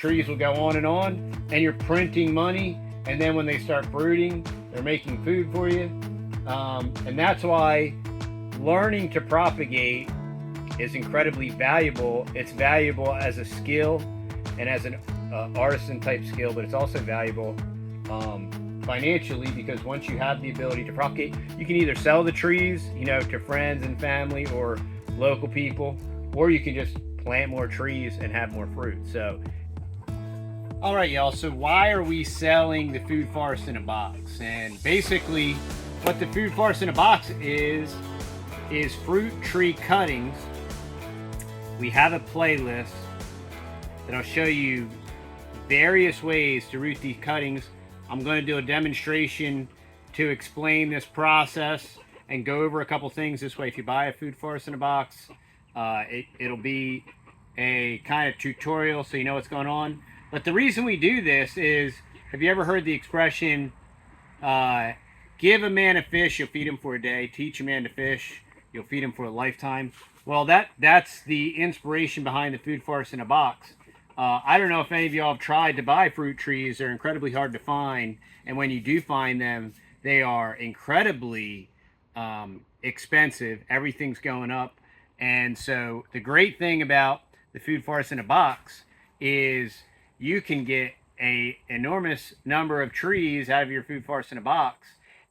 trees will go on, and you're printing money. And then when they start fruiting, they're making food for you. And that's why learning to propagate is incredibly valuable. It's valuable as a skill and as an artisan type skill, but it's also valuable financially, because once you have the ability to propagate, you can either sell the trees, you know, to friends and family or local people, or you can just plant more trees and have more fruit. So, all right, y'all. So why are we selling the food forest in a box? And basically, what the food forest in a box is fruit tree cuttings. We have a playlist that I'll show you various ways to root these cuttings. I'm going to do a demonstration to explain this process and go over a couple things. This way, if you buy a food forest in a box, it'll be a kind of tutorial so you know what's going on. But the reason we do this is, have you ever heard the expression, give a man a fish, you'll feed him for a day. Teach a man to fish, you'll feed him for a lifetime. Well, that's the inspiration behind the food forest in a box. I don't know if any of y'all have tried to buy fruit trees. They're incredibly hard to find. And when you do find them, they are incredibly expensive. Everything's going up. And so the great thing about the food forest in a box is you can get an enormous number of trees out of your food forest in a box.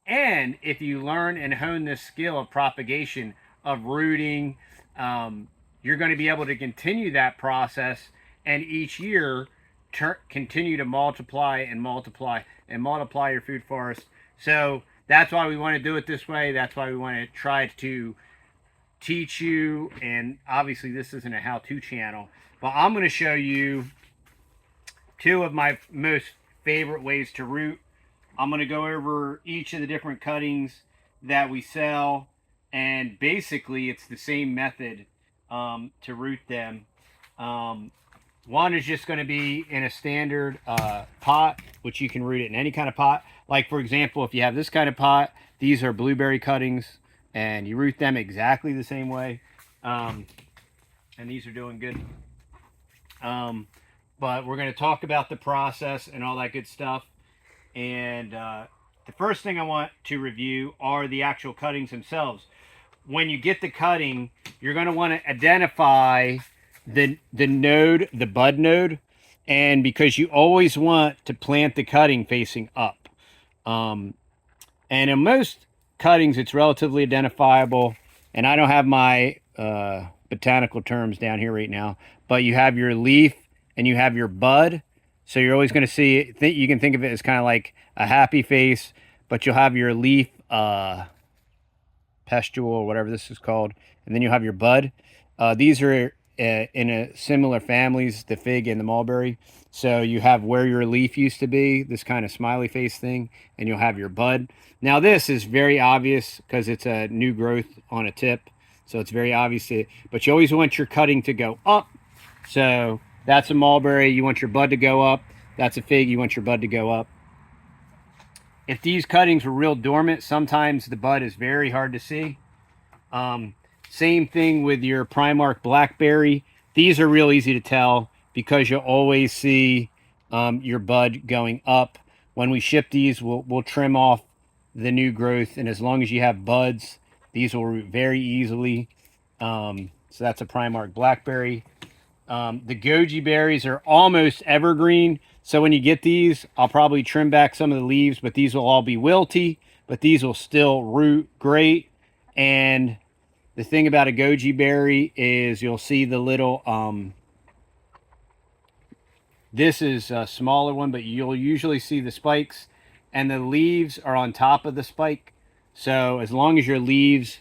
And if you learn and hone this skill of propagation, of rooting, you're going to be able to continue that process, and each year continue to multiply and multiply and multiply your food forest. So that's why we want to do it this way. That's why we want to try to teach you. And obviously this isn't a how-to channel, but I'm going to show you two of my most favorite ways to root. I'm going to go over each of the different cuttings that we sell, and basically it's the same method to root them. One is just going to be in a standard pot, which you can root it in any kind of pot. Like, for example, if you have this kind of pot, these are blueberry cuttings, and you root them exactly the same way. And these are doing good. But we're going to talk about the process and all that good stuff. And the first thing I want to review are the actual cuttings themselves. When you get the cutting, you're going to want to identify the node, the bud node, and because you always want to plant the cutting facing up. And in most cuttings, it's relatively identifiable. And I don't have my botanical terms down here right now, but you have your leaf and you have your bud. So you're always going to see, you can think of it as kind of like a happy face, but you'll have your leaf pustule or whatever this is called, and then you'll have your bud. These are in a similar families, the fig and the mulberry. So you have where your leaf used to be, this kind of smiley face thing, and you'll have your bud. Now this is very obvious because it's a new growth on a tip, so it's very obvious, but you always want your cutting to go up. So that's a mulberry, you want your bud to go up. That's a fig, you want your bud to go up. If these cuttings were real dormant, sometimes the bud is very hard to see. Same thing with your Primark blackberry. These are real easy to tell because you'll always see your bud going up. When we ship these, we'll trim off the new growth, and as long as you have buds, these will root very easily. So that's a Primark blackberry. The goji berries are almost evergreen, so when you get these, I'll probably trim back some of the leaves, but these will all be wilty, but these will still root great. And the thing about a goji berry is you'll see the little, this is a smaller one, but you'll usually see the spikes, and the leaves are on top of the spike. So as long as your leaves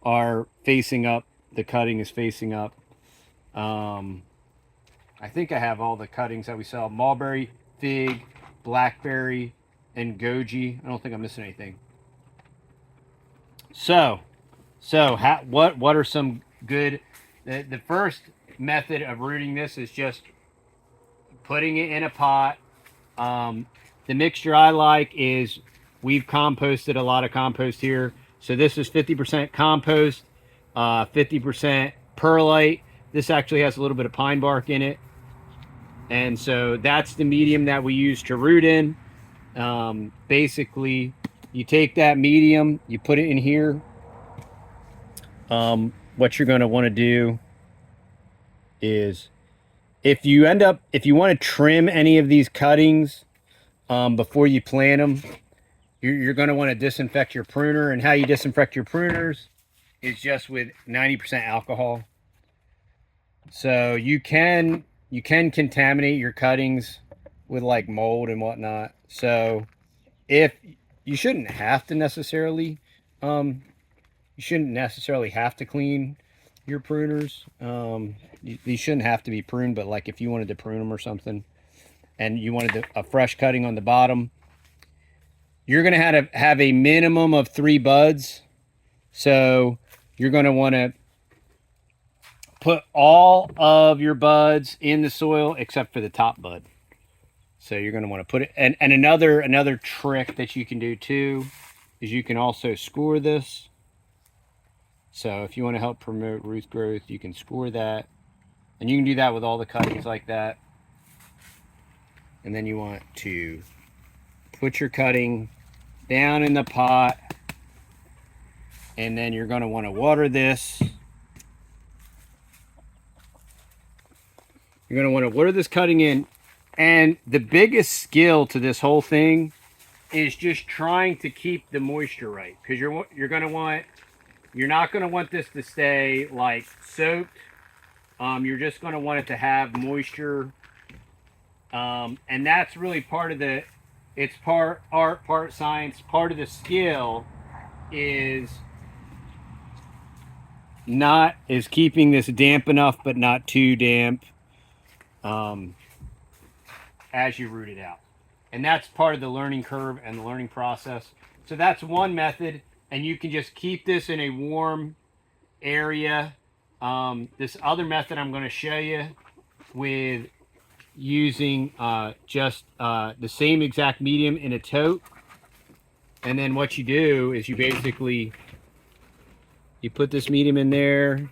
are facing up, the cutting is facing up. I think I have all the cuttings that we sell: mulberry, fig, blackberry, and goji. I don't think I'm missing anything. So what are some good? The first method of rooting this is just putting it in a pot. The mixture I like is, we've composted a lot of compost here. So this is 50% compost, 50% perlite. This actually has a little bit of pine bark in it. And so that's the medium that we use to root in. Basically, you take that medium, you put it in here. What you're going to want to do is, if you want to trim any of these cuttings before you plant them, you're going to want to disinfect your pruner. And how you disinfect your pruners is just with 90% alcohol. So you can contaminate your cuttings with like mold and whatnot. So if you shouldn't have to necessarily have to clean your pruners. These shouldn't have to be pruned, but like if you wanted to prune them or something and you wanted a fresh cutting on the bottom, you're going to have a minimum of 3 buds. So you're going to want to put all of your buds in the soil except for the top bud. So you're going to want to put it, and another trick that you can do too is you can also score this. So if you want to help promote root growth, you can score that. And you can do that with all the cuttings like that. And then you want to put your cutting down in the pot. And then you're going to want to water this. You're going to want to water this cutting in. And the biggest skill to this whole thing is just trying to keep the moisture right. Because you're not going to want this to stay like soaked. You're just going to want it to have moisture. And that's really part of it's part art, part science. Part of the skill is keeping this damp enough, but not too damp as you root it out. And that's part of the learning curve and the learning process. So that's one method. And you can just keep this in a warm area. This other method I'm going to show you with using just the same exact medium in a tote. And then what you do is you put this medium in there,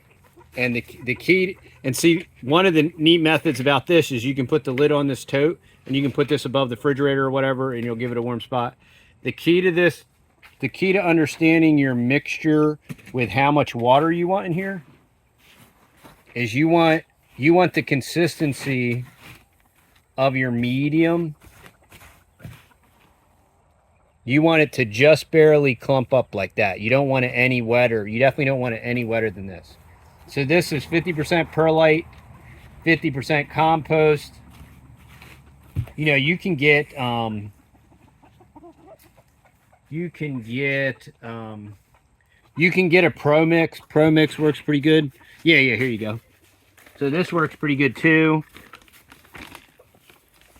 and the key, and see, one of the neat methods about this is you can put the lid on this tote and you can put this above the refrigerator or whatever, and you'll give it a warm spot. The key to understanding your mixture with how much water you want in here is you want the consistency of your medium. You want it to just barely clump up like that. You don't want it any wetter. You definitely don't want it any wetter than this. So this is 50% perlite, 50% compost. You know, you can get a Pro Mix. Pro Mix works pretty good. Yeah, here you go. So this works pretty good too.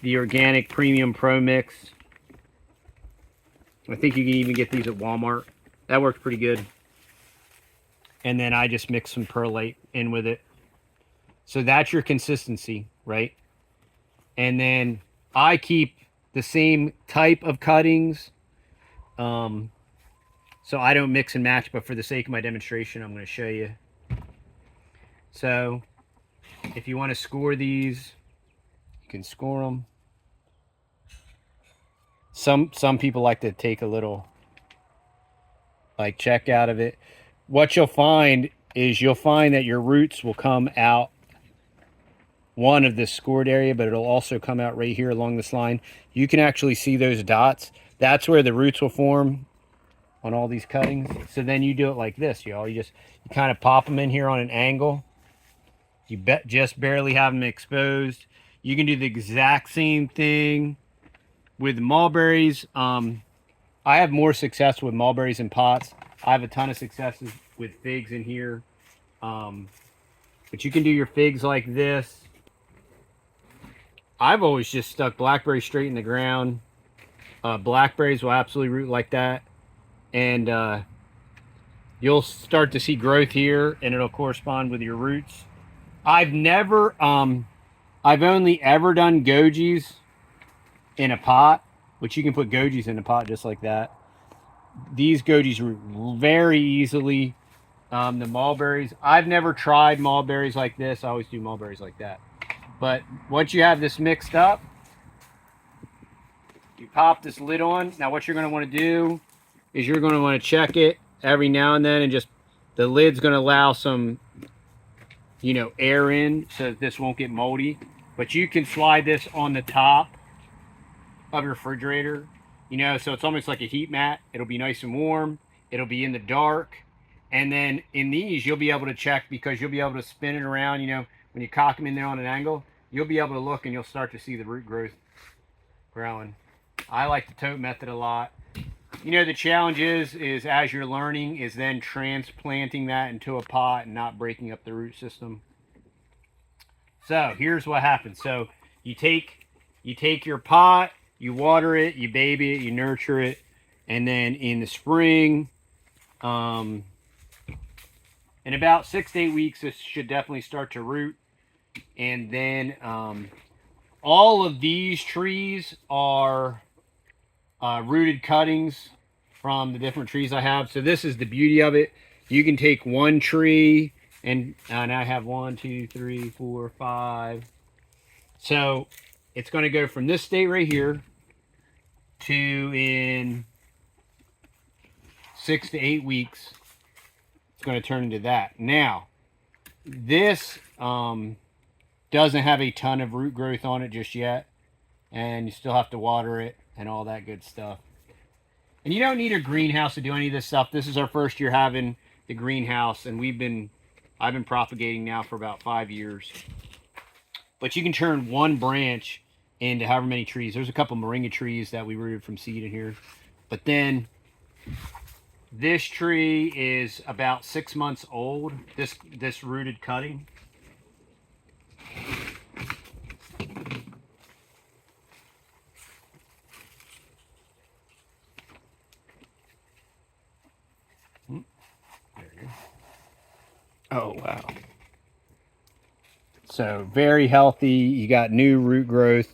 The organic premium Pro Mix. I think you can even get these at Walmart. That works pretty good. And then I just mix some perlite in with it. So that's your consistency, right? And then I keep the same type of cuttings. So I don't mix and match, but for the sake of my demonstration, I'm going to show you. So if you want to score these, you can score them. Some people like to take a little like check out of it. What you'll find is that your roots will come out one of this scored area, but it'll also come out right here along this line. You can actually see those dots. That's where the roots will form on all these cuttings. So then you do it like this, y'all. You kind of pop them in here on an angle. You just barely have them exposed. You can do the exact same thing with mulberries. I have more success with mulberries in pots. I have a ton of successes with figs in here. But you can do your figs like this. I've always just stuck blackberries straight in the ground. Blackberries will absolutely root like that. And you'll start to see growth here, and it'll correspond with your roots. I've only ever done gojis in a pot, which you can put gojis in a pot just like that. These gojis root very easily. The mulberries, I've never tried mulberries like this. I always do mulberries like that. But once you have this mixed up, you pop this lid on. Now what you're going to want to do is you're going to want to check it every now and then, and just the lid's going to allow some, you know, air in so that this won't get moldy. But you can slide this on the top of your refrigerator, you know, so it's almost like a heat mat. It'll be nice and warm. It'll be in the dark. And then in these, you'll be able to check, because you'll be able to spin it around, you know, when you cock them in there on an angle, you'll be able to look and you'll start to see the root growth growing. I like the tote method a lot. You know, the challenge is as you're learning, is then transplanting that into a pot and not breaking up the root system. So here's what happens. So you take your pot, you water it, you baby it, you nurture it, and then in the spring, in about 6 to 8 weeks, this should definitely start to root. And then all of these trees are rooted cuttings from the different trees I have. So this is the beauty of it. You can take one tree, and I have 1, 2, 3, 4, 5. So it's going to go from this state right here to, in 6 to 8 weeks, it's going to turn into that. Now, this doesn't have a ton of root growth on it just yet, and you still have to water it and all that good stuff. And you don't need a greenhouse to do any of this stuff. This is our first year having the greenhouse, and I've been propagating now for about 5 years. But you can turn one branch into however many trees. There's a couple moringa trees that we rooted from seed in here. But then this tree is about 6 months old, this rooted cutting. Oh, wow. So very healthy. You got new root growth.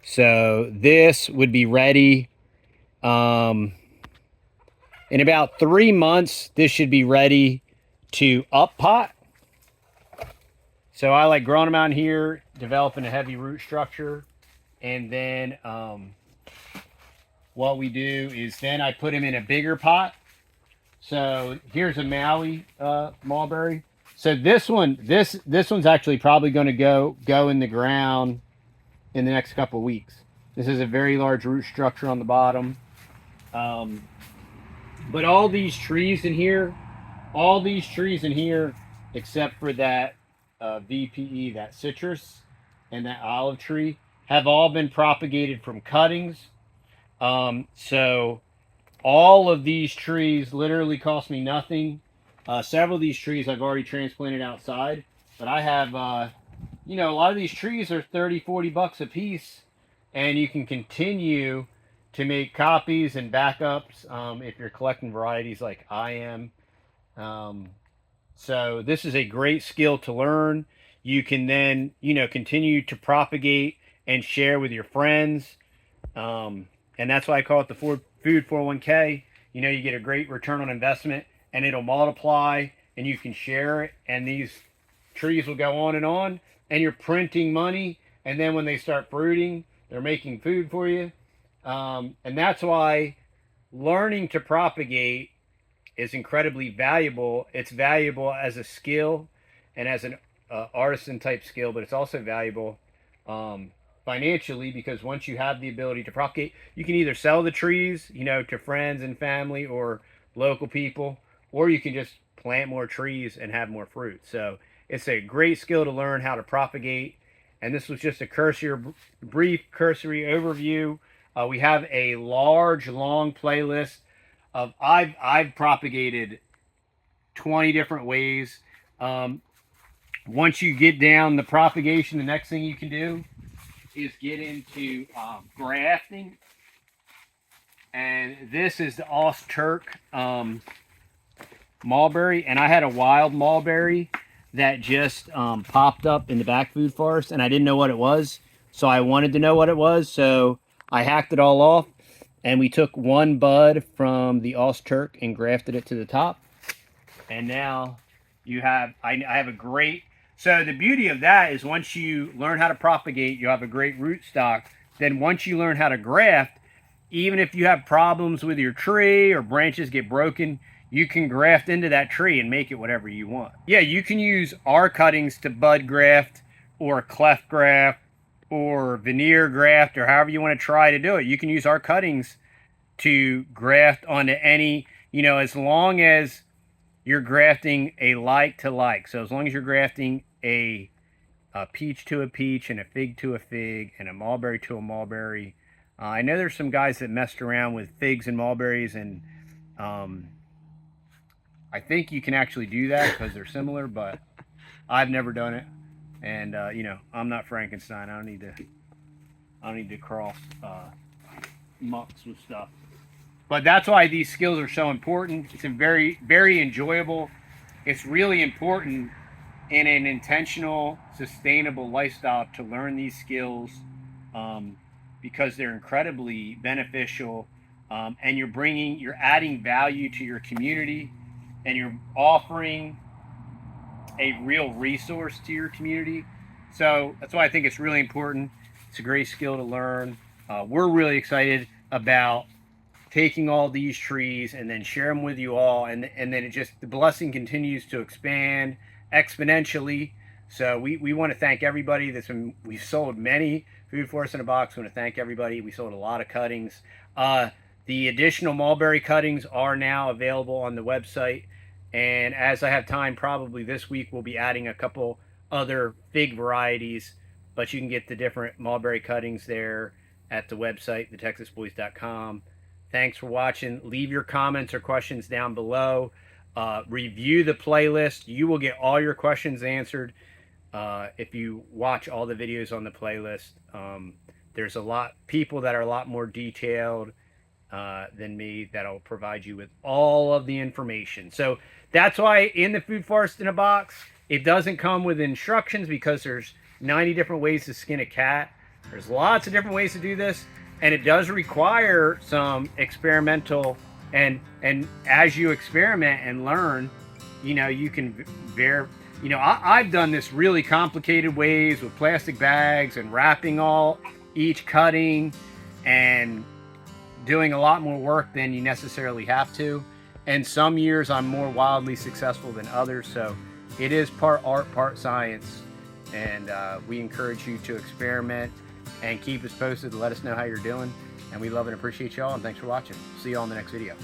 So this would be ready. In about 3 months, this should be ready to up pot. So I like growing them out here, developing a heavy root structure. And then what we do is then I put them in a bigger pot. So here's a Maui mulberry. So this one's actually probably going to go in the ground in the next couple of weeks. This is a very large root structure on the bottom. But all these trees in here, except for that VPE, that citrus, and that olive tree, have all been propagated from cuttings. So all of these trees literally cost me nothing. Several of these trees I've already transplanted outside, but I have, you know, a lot of these trees are 30, 40 bucks a piece, and you can continue to make copies and backups if you're collecting varieties like I am. So this is a great skill to learn. You can then, you know, continue to propagate and share with your friends. And that's why I call it the food 401k. You know, you get a great return on investment, and it'll multiply, and you can share it, and these trees will go on, and you're printing money, and then when they start fruiting, they're making food for you. And that's why learning to propagate is incredibly valuable. It's valuable as a skill and as an artisan type skill, but it's also valuable financially, because once you have the ability to propagate, you can either sell the trees, you know, to friends and family or local people, or you can just plant more trees and have more fruit. So it's a great skill to learn how to propagate. And this was just a brief cursory overview. We have a long playlist of I've propagated 20 different ways. Once you get down the propagation, the next thing you can do is get into grafting. And this is the Turk mulberry, and I had a wild mulberry that just popped up in the back food forest, and I didn't know what it was, so I wanted to know what it was, so I hacked it all off, and we took one bud from the Turk and grafted it to the top. And now you have, I have a great So the beauty of that is once you learn how to propagate, you have a great rootstock. Then once you learn how to graft, even if you have problems with your tree or branches get broken, you can graft into that tree and make it whatever you want. Yeah, you can use our cuttings to bud graft or cleft graft or veneer graft or however you want to try to do it. You can use our cuttings to graft onto any, as long as you're grafting a like to like. So as long as you're grafting a peach to a peach and a fig to a fig and a mulberry to a mulberry. I know there's some guys that messed around with figs and mulberries, and I think you can actually do that because they're similar, but I've never done it. And I'm not Frankenstein. I don't need to cross mucks with stuff. But that's why these skills are so important. It's a very, very enjoyable. It's really important in an intentional, sustainable lifestyle to learn these skills because they're incredibly beneficial, and you're adding value to your community, and you're offering a real resource to your community. So that's why I think it's really important. It's a great skill to learn. We're really excited about taking all these trees and then share them with you all, and then the blessing continues to expand exponentially. So we want to thank everybody we've sold many Food Forest in a Box. We want to thank everybody. We sold a lot of cuttings. The additional mulberry cuttings are now available on the website, and as I have time, probably this week we'll be adding a couple other fig varieties, but you can get the different mulberry cuttings there at the website, TheTexasBoys.com. Thanks for watching. Leave your comments or questions down below. Review the playlist. You will get all your questions answered if you watch all the videos on the playlist. There's people that are a lot more detailed than me that'll provide you with all of the information. So that's why in the Food Forest in a Box, it doesn't come with instructions because there's 90 different ways to skin a cat. There's lots of different ways to do this. And it does require some experimental, and as you experiment and learn, you can I've done this really complicated ways with plastic bags and wrapping each cutting and doing a lot more work than you necessarily have to. And some years I'm more wildly successful than others. So it is part art, part science. And we encourage you to experiment and keep us posted. Let us know how you're doing. And we love and appreciate y'all. And thanks for watching. See you all in the next video.